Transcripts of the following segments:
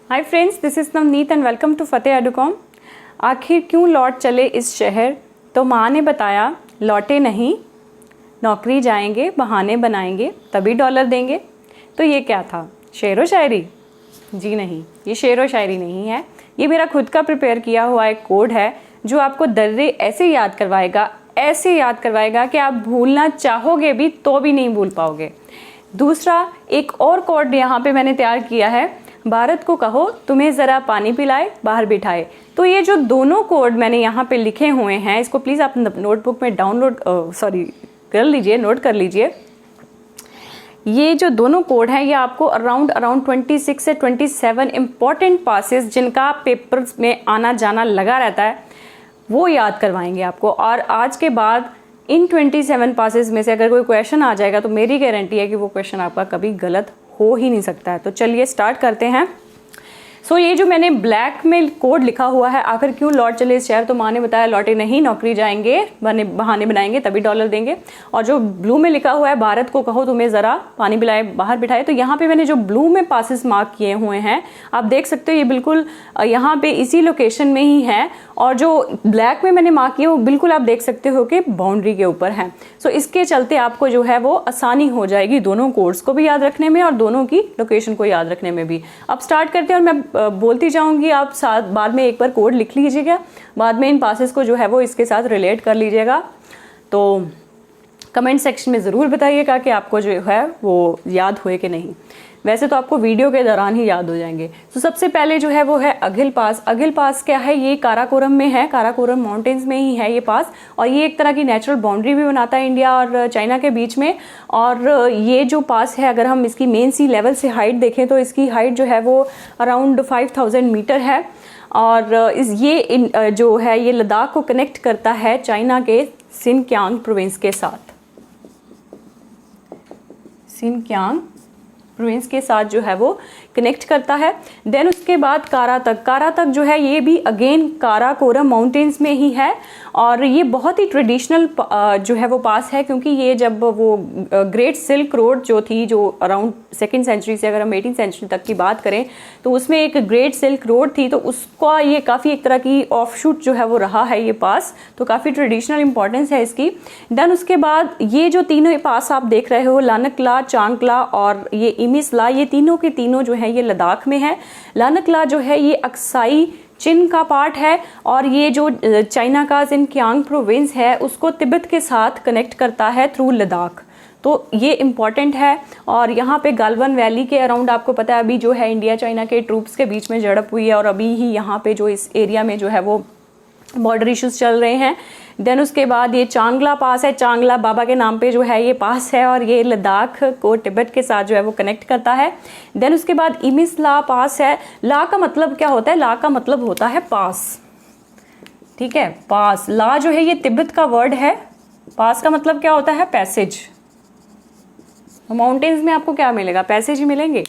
Hi friends, this is Navneet and welcome to Fateh Educom. आखिर क्यों लौट चले इस शहर, तो माँ ने बताया लौटे नहीं, नौकरी जाएंगे, बहाने बनाएंगे, तभी डॉलर देंगे। तो ये क्या था, शेर व शायरी? जी नहीं, ये शेर व शायरी नहीं है। ये मेरा खुद का प्रिपेयर किया हुआ एक कोड है जो आपको दर्रे ऐसे याद करवाएगा कि आप भूलना चाहोगे भी तो भी नहीं भूल पाओगे। दूसरा एक और कोड यहाँ पे मैंने तैयार किया है, भारत को कहो तुम्हें ज़रा पानी पिलाए, बाहर बिठाए। तो ये जो दोनों कोड मैंने यहाँ पे लिखे हुए हैं, इसको प्लीज़ आप नोटबुक में नोट कर लीजिए। ये जो दोनों कोड हैं ये आपको अराउंड 26 से 27 इंपॉर्टेंट पासेस जिनका पेपर्स में आना जाना लगा रहता है वो याद करवाएंगे आपको। और आज के बाद इन 27 पासेस में से अगर कोई क्वेश्चन आ जाएगा तो मेरी गारंटी है कि वो क्वेश्चन आपका कभी गलत हो ही नहीं सकता है। तो चलिए स्टार्ट करते हैं। ये जो मैंने ब्लैक में कोड लिखा हुआ है, आखिर क्यों लौट चले इस शहर, तो माँ ने बताया लौटे नहीं, नौकरी जाएंगे, बहाने बनाएंगे, तभी डॉलर देंगे। और जो ब्लू में लिखा हुआ है, भारत को कहो तुम्हें ज़रा पानी पिलाए, बाहर बिठाए। तो यहाँ पे मैंने जो ब्लू में पासेस मार्क किए हुए हैं, आप देख सकते हो ये बिल्कुल यहाँ पे इसी लोकेशन में ही है। और जो ब्लैक में मैंने मार्क किए वो बिल्कुल आप देख सकते हो कि बाउंड्री के ऊपर है। इसके चलते आपको जो है वो आसानी हो जाएगी दोनों कोड्स को भी याद रखने में और दोनों की लोकेशन को याद रखने में भी। अब स्टार्ट करते हैं और मैं बोलती जाऊंगी, आप साथ बाद में एक बार कोड लिख लीजिएगा, बाद में इन पासेस को जो है वो इसके साथ रिलेट कर लीजिएगा। तो कमेंट सेक्शन में ज़रूर बताइएगा कि आपको जो है वो याद हुए कि नहीं। वैसे तो आपको वीडियो के दौरान ही याद हो जाएंगे। सबसे पहले जो है वो है अघिल पास। अघिल पास क्या है, ये काराकोरम में है, काराकोरम माउंटेन्स में ही है ये पास। और ये एक तरह की नेचुरल बाउंड्री भी बनाता है इंडिया और चाइना के बीच में। और ये जो पास है, अगर हम इसकी मेन सी लेवल से हाइट देखें तो इसकी हाइट जो है वो अराउंड 5000 मीटर है। और जो है ये लद्दाख को कनेक्ट करता है चाइना के सिनक्यांग प्रोविंस के साथ। सिनक्यांग प्रोविंस के साथ जो है वो कनेक्ट करता है। देन उसके बाद कारा तक जो है ये भी अगेन काराकोरम माउंटेन्स में ही है। और ये बहुत ही ट्रेडिशनल जो है वो पास है, क्योंकि ये जब वो ग्रेट सिल्क रोड जो थी, जो अराउंड 2nd सेंचुरी से अगर हम 18th सेंचुरी तक की बात करें तो उसमें एक ग्रेट सिल्क रोड थी, तो उसका ये काफ़ी एक तरह की ऑफशूट जो है वो रहा है ये पास। तो काफ़ी ट्रेडिशनल इंपॉर्टेंस है इसकी। देन उसके बाद ये जो तीनों पास आप देख रहे हो, लानकला, चांगला और ये इमिसला, ये तीनों के तीनों जो है ये लद्दाख में है। लानकला जो है ये अक्साई चीन का पार्ट है और ये जो चाइना का सिनक्यांग प्रोविंस है उसको तिब्बत के साथ कनेक्ट करता है थ्रू लद्दाख। तो ये इम्पॉर्टेंट है। और यहाँ पे गालवन वैली के अराउंड आपको पता है अभी जो है इंडिया चाइना के ट्रूप्स के बीच में झड़प हुई है और अभी ही यहाँ पे जो इस एरिया में जो है वो बॉर्डर इश्यूज चल रहे हैं। देन उसके बाद ये चांगला पास है, चांगला बाबा के नाम पे जो है ये पास है और ये लद्दाख को तिब्बत के साथ जो है वो कनेक्ट करता है। देन उसके बाद इमिसला पास है। ला का मतलब क्या होता है, ला का मतलब होता है पास, ठीक है, पास। ला जो है ये तिब्बत का वर्ड है, पास का मतलब क्या होता है, पैसेज। माउंटेन्स में आपको क्या मिलेगा, पैसेज ही मिलेंगे।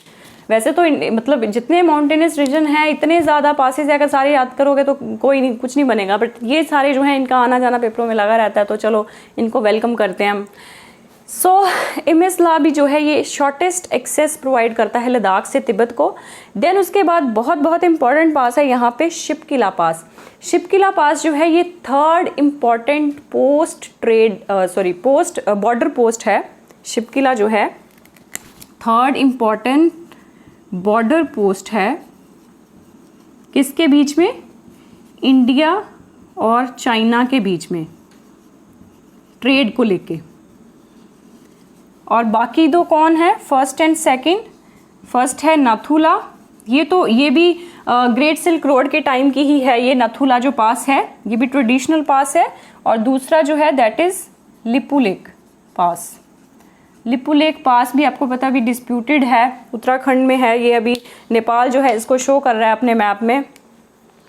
वैसे तो मतलब जितने माउंटेनस रीजन है इतने ज़्यादा पासेस है, अगर सारे याद करोगे तो कोई नहीं, कुछ नहीं बनेगा। बट ये सारे जो है इनका आना जाना पेपरों में लगा रहता है, तो चलो इनको वेलकम करते हैं हम। इमिसला भी जो है ये शॉर्टेस्ट एक्सेस प्रोवाइड करता है लद्दाख से तिब्बत को। देन उसके बाद बहुत इंपॉर्टेंट पास है यहाँ पे शिपकिला पास। शिपकिला पास जो है ये 3rd important post border post है। शिपकिला जो है 3rd इम्पॉर्टेंट बॉर्डर पोस्ट है, किसके बीच में, इंडिया और चाइना के बीच में, ट्रेड को लेके। और बाकी दो कौन है, 1st एंड 2nd। फर्स्ट है नाथुला, ये भी ग्रेट सिल्क रोड के टाइम की ही है। ये नाथुला जो पास है ये भी ट्रेडिशनल पास है। और दूसरा जो है दैट इज लिपुलेक पास। लिपुलेक पास भी आपको पता भी डिस्प्यूटेड है, उत्तराखंड में है ये। अभी नेपाल जो है इसको शो कर रहा है अपने मैप में,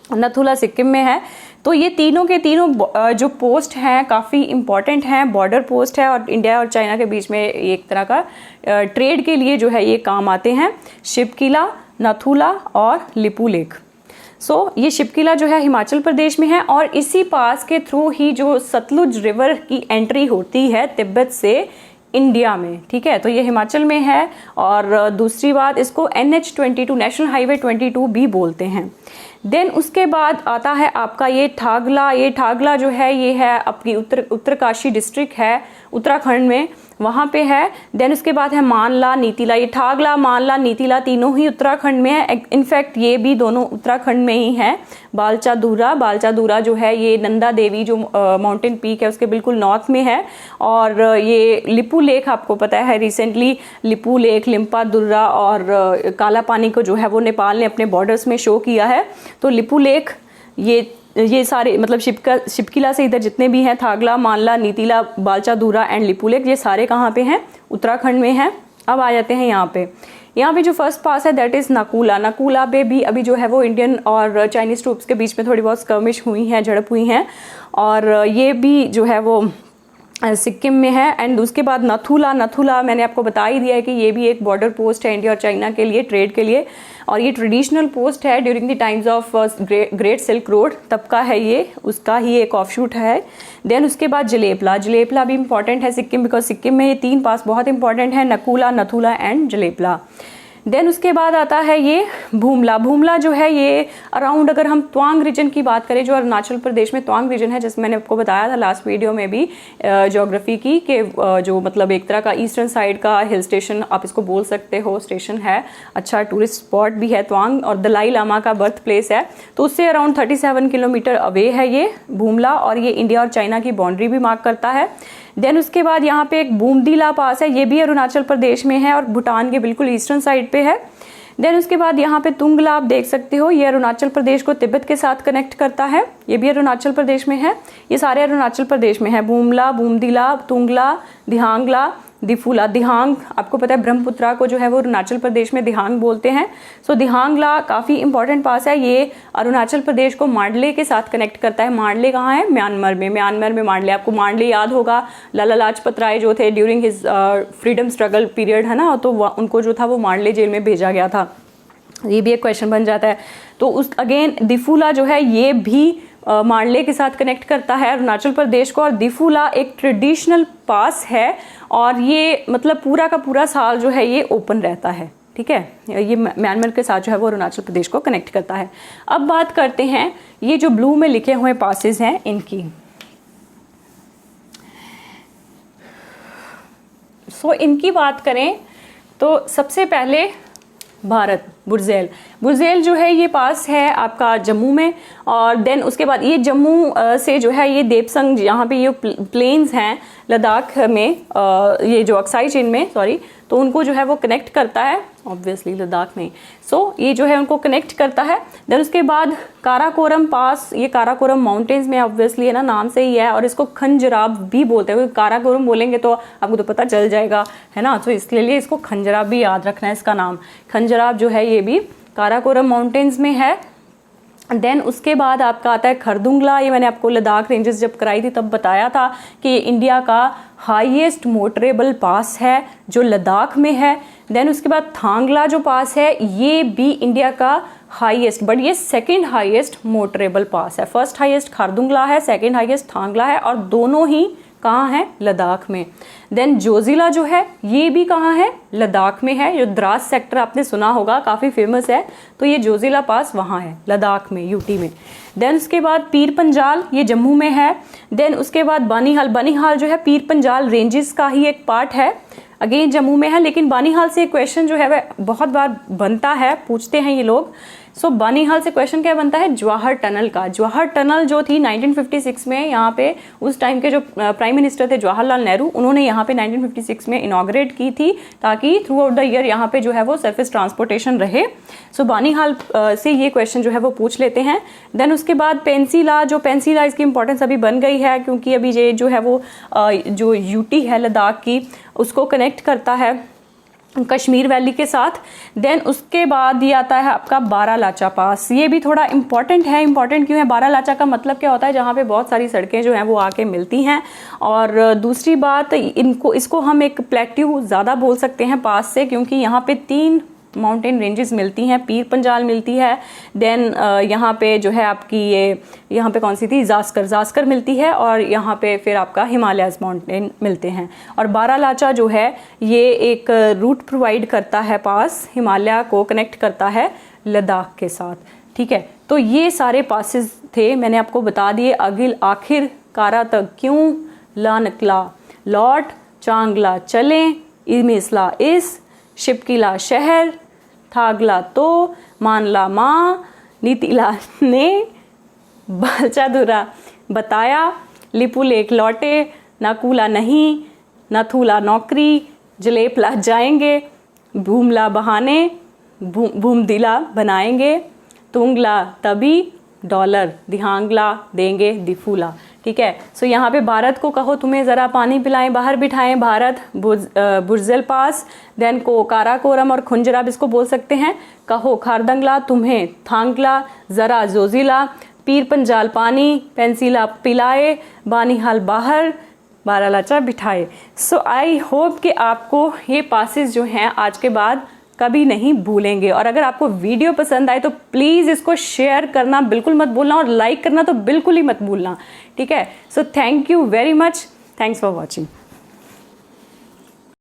नाथुला सिक्किम में है। तो ये तीनों के तीनों जो पोस्ट हैं काफ़ी इंपॉर्टेंट हैं, बॉर्डर पोस्ट है और इंडिया और चाइना के बीच में एक तरह का ट्रेड के लिए जो है ये काम आते हैं। शिपकिला, नाथुला और लिपुलेक। ये शिपकिला जो है हिमाचल प्रदेश में है और इसी पास के थ्रू ही जो सतलुज रिवर की एंट्री होती है तिब्बत से इंडिया में, ठीक है। तो ये हिमाचल में है। और दूसरी बात, इसको NH22 नेशनल हाईवे 22 भी बोलते हैं। देन उसके बाद आता है आपका ये ठागला। ये ठागला जो है ये है आपकी उत्तरकाशी डिस्ट्रिक्ट है उत्तराखंड में, वहाँ पे है। देन उसके बाद है मानला नीतीला। ये ठागला, मानला, नीतीला तीनों ही उत्तराखंड में है। इनफैक्ट ये भी दोनों उत्तराखंड में ही है। बालचादूरा जो है ये नंदा देवी जो माउंटेन पीक है उसके बिल्कुल नॉर्थ में है। और ये लिपू लेक आपको पता है, रिसेंटली लिपू लेक, लिम्पा दुर्रा और काला पानी को जो है वो नेपाल ने अपने बॉर्डर्स में शो किया है। तो लिपू लेक, ये सारे मतलब शिपकिला से इधर जितने भी हैं, थागला, मानला, नीतीला, बालचादूरा एंड लिपू लेक, ये सारे कहाँ पे हैं? उत्तराखंड में हैं। अब आ जाते हैं यहाँ पे जो फर्स्ट पास है दैट इज़ नकूला। नकूला पे भी अभी जो है वो इंडियन और चाइनीज़ ट्रूप्स के बीच में थोड़ी बहुत स्कर्मिश हुई हैं, झड़प हुई हैं। और ये भी जो है वो सिक्किम में है। एंड उसके बाद नथुला मैंने आपको बता ही दिया है कि ये भी एक बॉर्डर पोस्ट है इंडिया और चाइना के लिए, ट्रेड के लिए। और ये ट्रेडिशनल पोस्ट है during the times of great silk road, तब का है ये, उसका ही एक ऑफशूट है। देन उसके बाद जलेपला भी इंपॉर्टेंट है सिक्किम, बिकॉज सिक्किम में ये 3 पास बहुत इंपॉर्टेंट है, नकूला, नथुला एंड जलेपला। देन उसके बाद आता है ये भूमला जो है ये अराउंड, अगर हम तवांग रीजन की बात करें, जो अरुणाचल प्रदेश में तवांग रीजन है, जैसे मैंने आपको बताया था लास्ट वीडियो में भी ज्योग्राफी की, कि जो मतलब एक तरह का ईस्टर्न साइड का हिल स्टेशन आप इसको बोल सकते हो, स्टेशन है, अच्छा टूरिस्ट स्पॉट भी है तवांग, और दलाई लामा का बर्थ प्लेस है। तो उससे अराउंड 37 किलोमीटर अवे है ये भूमला, और ये इंडिया और चाइना की बाउंड्री भी मार्क करता है। देन उसके बाद यहाँ पे एक बूमदीला पास है, ये भी अरुणाचल प्रदेश में है और भूटान के बिल्कुल ईस्टर्न साइड पे है। देन उसके बाद यहाँ पे तुंगला आप देख सकते हो, ये अरुणाचल प्रदेश को तिब्बत के साथ कनेक्ट करता है, ये भी अरुणाचल प्रदेश में है। ये सारे अरुणाचल प्रदेश में है, बूमला, बूमदीला, तुंगला, दिहांगला, दिफूला। दिहांग आपको पता है ब्रह्मपुत्रा को जो है वो अरुणाचल प्रदेश में दिहांग बोलते हैं। सो दिहांगला काफ़ी इंपॉर्टेंट पास है, ये अरुणाचल प्रदेश को मांडले के साथ कनेक्ट करता है। मांडले कहाँ है? म्यांमार में मांडले। आपको मांडले याद होगा, लाला लाजपत राय जो थे during his freedom struggle period है ना, तो उनको जो था वो मांडले जेल में भेजा गया था। ये भी एक क्वेश्चन बन जाता है। तो उस अगेन दिफूला जो है ये भी मांडले के साथ कनेक्ट करता है अरुणाचल प्रदेश को। और दिफूला एक ट्रेडिशनल पास है और ये मतलब पूरा का पूरा साल जो है ये ओपन रहता है, ठीक है। ये म्यांमार के साथ जो है वो अरुणाचल प्रदेश को कनेक्ट करता है। अब बात करते हैं ये जो ब्लू में लिखे हुए पासेस हैं इनकी। सो इनकी बात करें तो सबसे पहले भारत बुरज़ेल जो है ये पास है आपका जम्मू में। और देन उसके बाद ये जम्मू से जो है ये देपसंग, यहाँ पे ये प्लेन्स हैं लद्दाख में, ये जो अक्साई चेन में सॉरी, तो उनको जो है वो कनेक्ट करता है ऑब्वियसली लद्दाख में। सो ये जो है उनको कनेक्ट करता है। देन उसके बाद काराकोरम पास, ये काराकोरम माउंटेन्स में ऑब्वियसली है ना, नाम से ही है। और इसको खंजराब भी बोलते हैं, काराकोरम बोलेंगे तो आपको तो पता चल जाएगा है ना, तो इसके लिए इसको खंजराब भी याद रखना है इसका नाम। खंजराब जो है ये भी काराकोरम माउंटेन्स में है। देन उसके बाद आपका आता है खरदुंगला। ये मैंने आपको लद्दाख रेंजेस जब कराई थी तब बताया था कि ये इंडिया का हाईएस्ट मोटरेबल पास है जो लद्दाख में है। देन उसके बाद थांगला जो पास है ये भी इंडिया का हाईएस्ट, बट ये सेकंड हाईएस्ट मोटरेबल पास है। फर्स्ट हाईएस्ट खरदुंगला है, सेकंड हाईएस्ट थांगला है, और दोनों ही कहाँ है? लद्दाख में। देन जोजिला जो है ये भी कहाँ है? लद्दाख में है। जो द्रास सेक्टर आपने सुना होगा, काफ़ी फेमस है, तो ये जोजिला पास वहाँ है लद्दाख में, यूटी में। देन उसके बाद पीर पंजाल, ये जम्मू में है। देन उसके बाद बानीहाल जो है पीर पंजाल रेंजेस का ही एक पार्ट है, अगेन जम्मू में है। लेकिन बानीहाल से क्वेश्चन जो है वह बहुत बार बनता है, पूछते हैं ये लोग। सो बानीहाल से क्वेश्चन क्या बनता है? जवाहर टनल का। जवाहर टनल जो थी 1956 में, यहाँ पे उस टाइम के जो प्राइम मिनिस्टर थे जवाहरलाल नेहरू, उन्होंने यहाँ पे 1956 में इनॉग्रेट की थी ताकि थ्रू आउट द ईयर यहाँ पे जो है वो सरफेस ट्रांसपोर्टेशन रहे। सो बानीहाल से ये क्वेश्चन जो है वो पूछ लेते हैं। देन उसके बाद पेंसिला, जो पेंसिला इसकी इंपॉर्टेंस अभी बन गई है क्योंकि अभी ये जो है वो जो यूटी है लद्दाख की उसको कनेक्ट करता है कश्मीर वैली के साथ। देन उसके बाद ये आता है आपका बारालाचा पास। ये भी थोड़ा इंपॉर्टेंट है। इंपॉर्टेंट क्यों है? बारालाचा का मतलब क्या होता है? जहाँ पे बहुत सारी सड़कें जो हैं वो आके मिलती हैं। और दूसरी बात, इसको हम एक प्लेट्यू ज़्यादा बोल सकते हैं पास से, क्योंकि यहाँ पे 3 माउंटेन रेंजेस मिलती हैं, पीर पंजाल मिलती है, देन यहाँ पे जो है आपकी ये यहाँ पे कौन सी थी, जास्कर मिलती है, और यहाँ पे फिर आपका हिमालयाज़ माउंटेन मिलते हैं। और बारालाचा जो है ये एक रूट प्रोवाइड करता है, पास हिमालय को कनेक्ट करता है लद्दाख के साथ, ठीक है। तो ये सारे पासेस थे, मैंने आपको बता दिए। आखिर कारा तक क्यों ला निकला, लौट चांगला चले, इमेसला इस, शिपकिला शहर, थागला तो, मानला माँ, नीतिला ने, बालचादुरा बताया, लिपू लेक लौटे, नाकूला नहीं, नथुला नौकरी, जलेपला जाएंगे, भूमला बहाने, भूमदिला बनाएंगे, तुंगला तभी, डॉलर दिहांगला देंगे दिफूला, ठीक है। सो यहाँ पे भारत को कहो तुम्हें ज़रा पानी पिलाएं, बाहर बिठाएं, भारत बुर्जल पास, देन को काराकोरम और खुंजराब इसको बोल सकते हैं, कहो खारदंगला तुम्हें थांगला, ज़रा जोजिला, पीर पंजाल पानी, पेंसिला पिलाए, बानीहाल बाहर, बारालाचा बिठाए। सो आई होप कि आपको ये पासेस जो हैं आज के बाद कभी नहीं भूलेंगे। और अगर आपको वीडियो पसंद आए तो प्लीज़ इसको शेयर करना बिल्कुल मत भूलना, और लाइक करना तो बिल्कुल ही मत भूलना, ठीक है। So thank you very much, thanks for watching.